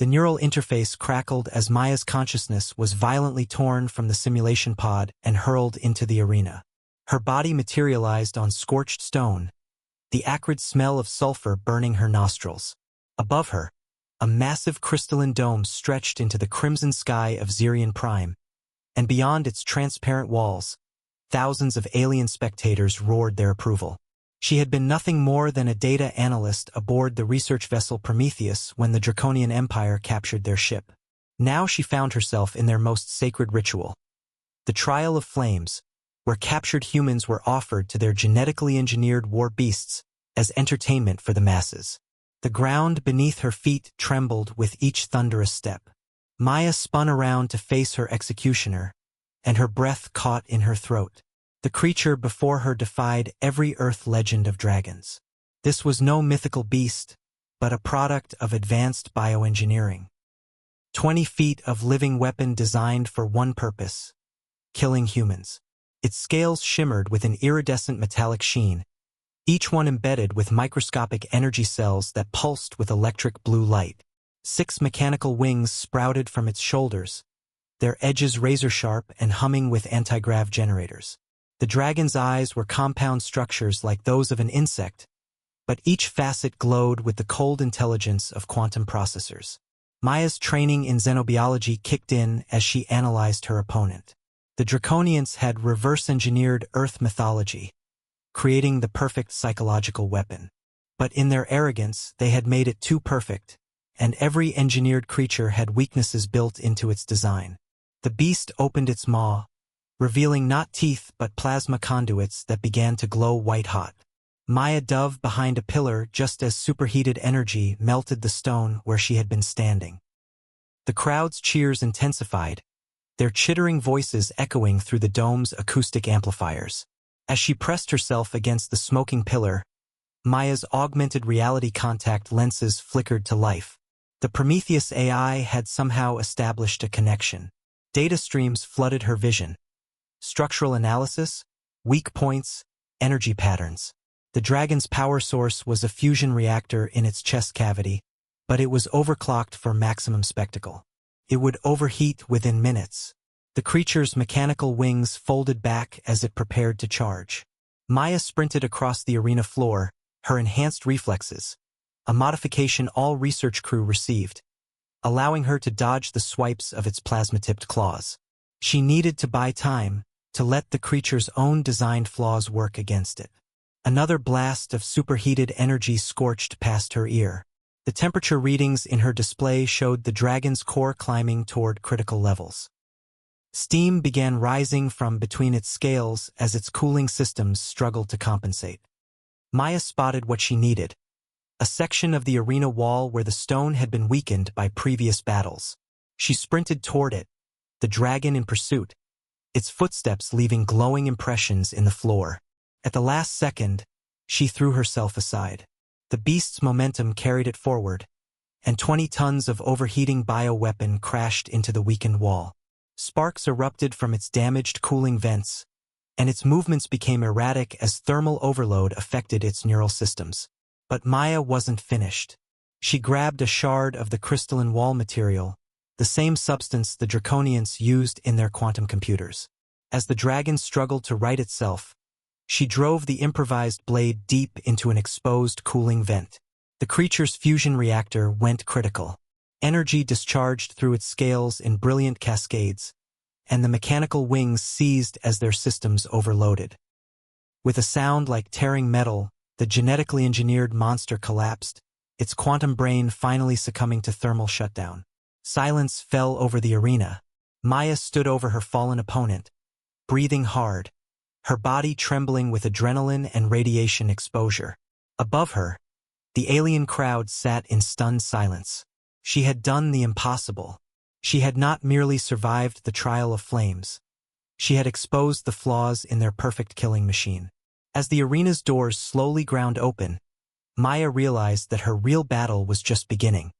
The neural interface crackled as Maya's consciousness was violently torn from the simulation pod and hurled into the arena. Her body materialized on scorched stone, the acrid smell of sulfur burning her nostrils. Above her, a massive crystalline dome stretched into the crimson sky of Zirion Prime, and beyond its transparent walls, thousands of alien spectators roared their approval. She had been nothing more than a data analyst aboard the research vessel Prometheus when the Draconian Empire captured their ship. Now she found herself in their most sacred ritual, the Trial of Flames, where captured humans were offered to their genetically engineered war beasts as entertainment for the masses. The ground beneath her feet trembled with each thunderous step. Maya spun around to face her executioner, and her breath caught in her throat. The creature before her defied every Earth legend of dragons. This was no mythical beast, but a product of advanced bioengineering. 20 feet of living weapon designed for one purpose: killing humans. Its scales shimmered with an iridescent metallic sheen, each one embedded with microscopic energy cells that pulsed with electric blue light. 6 mechanical wings sprouted from its shoulders, their edges razor-sharp and humming with anti-grav generators. The dragon's eyes were compound structures like those of an insect, but each facet glowed with the cold intelligence of quantum processors. Maya's training in xenobiology kicked in as she analyzed her opponent. The Draconians had reverse-engineered Earth mythology, creating the perfect psychological weapon. But in their arrogance, they had made it too perfect, and every engineered creature had weaknesses built into its design. The beast opened its maw, revealing not teeth but plasma conduits that began to glow white-hot. Maya dove behind a pillar just as superheated energy melted the stone where she had been standing. The crowd's cheers intensified, their chittering voices echoing through the dome's acoustic amplifiers. As she pressed herself against the smoking pillar, Maya's augmented reality contact lenses flickered to life. The Prometheus AI had somehow established a connection. Data streams flooded her vision. Structural analysis, weak points, energy patterns. The dragon's power source was a fusion reactor in its chest cavity, but it was overclocked for maximum spectacle. It would overheat within minutes. The creature's mechanical wings folded back as it prepared to charge. Maya sprinted across the arena floor, her enhanced reflexes, a modification all research crew received, allowing her to dodge the swipes of its plasma-tipped claws. She needed to buy time, to let the creature's own designed flaws work against it. Another blast of superheated energy scorched past her ear. The temperature readings in her display showed the dragon's core climbing toward critical levels. Steam began rising from between its scales as its cooling systems struggled to compensate. Maya spotted what she needed: a section of the arena wall where the stone had been weakened by previous battles. She sprinted toward it, the dragon in pursuit, its footsteps leaving glowing impressions in the floor. At the last second, she threw herself aside. The beast's momentum carried it forward, and 20 tons of overheating bioweapon crashed into the weakened wall. Sparks erupted from its damaged cooling vents, and its movements became erratic as thermal overload affected its neural systems. But Maya wasn't finished. She grabbed a shard of the crystalline wall material, the same substance the Draconians used in their quantum computers. As the dragon struggled to right itself, she drove the improvised blade deep into an exposed cooling vent. The creature's fusion reactor went critical. Energy discharged through its scales in brilliant cascades, and the mechanical wings seized as their systems overloaded. With a sound like tearing metal, the genetically engineered monster collapsed, its quantum brain finally succumbing to thermal shutdown. Silence fell over the arena. Maya stood over her fallen opponent, breathing hard, her body trembling with adrenaline and radiation exposure. Above her, the alien crowd sat in stunned silence. She had done the impossible. She had not merely survived the trial of flames. She had exposed the flaws in their perfect killing machine. As the arena's doors slowly ground open, Maya realized that her real battle was just beginning.